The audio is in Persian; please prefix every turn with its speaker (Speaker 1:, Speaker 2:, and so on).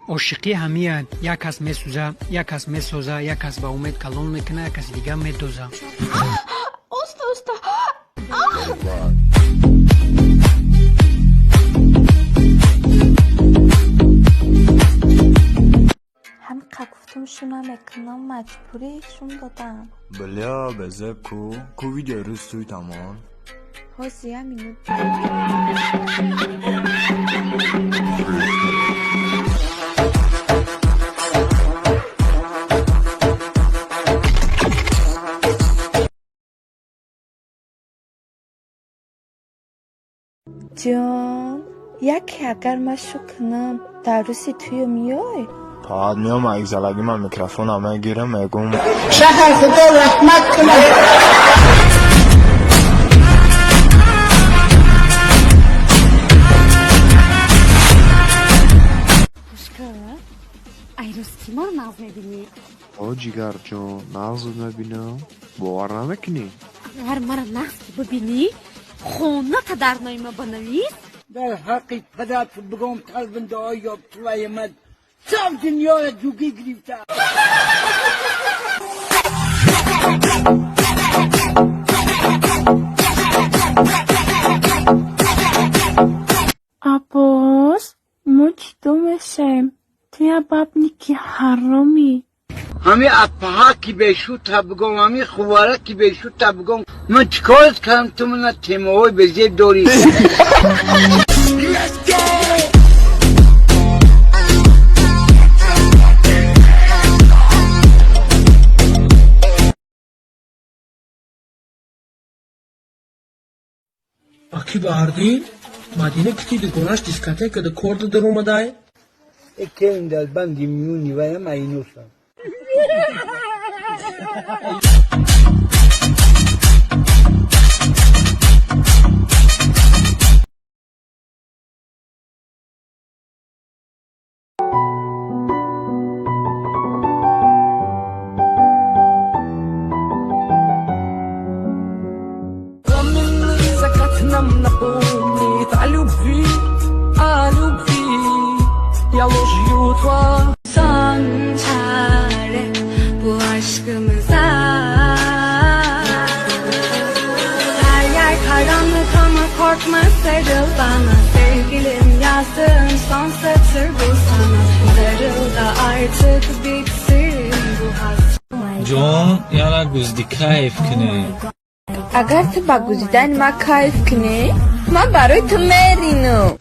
Speaker 1: عاشقی همیه یک کس میسوزه، یک کس میسوزه، یک کس با امید کلون میکنه، یک کس دیگه میدوزه.
Speaker 2: Usta. همینقدر گفتمشون نمیکنم مجبوریشون دادم.
Speaker 3: بلیا بزه کو ویدیو روز توی تمام
Speaker 2: حاضی همینو جان یکی اگر مشو کنم در روزی توی میای
Speaker 3: فقط میام اگه زلگی من میکروفون همه گیرم میگم
Speaker 4: شهر خدا رحمت کنه.
Speaker 5: Aşkım, Ayros Timur naz nebini?
Speaker 6: O cigar can naz nebinam باور نمیکنی
Speaker 5: Var mara naz ki bibini? خونه تا در نایمه بنویس؟
Speaker 4: در حقی پدرت بگم تربنده آیا توی من سام دنیا جوگی گریفته.
Speaker 7: عباس مجدوم شم توی بابنی که حرامی
Speaker 4: همی اپها کی بشو تا بگم همی خواره کی بشو تا بگم من چیکارت کردم تو من تیموی به زیر دوری.
Speaker 8: Aki bardin, madine kiti de gonash diskoteka de korda da Roma'day.
Speaker 4: Ekerim del ben dimyuni ve hem aynosan.
Speaker 5: Son çare bu aşkımıza. Her yer karanlık ama korkma sarıl bana. Sevgilim yazdığım son satır bu sana. Darıl da artık bitsin bu hasret.
Speaker 9: جان یالا گزدی کیف کنه
Speaker 2: اگر تو با گزیدن ما کایف کنی ما برای تو میرینو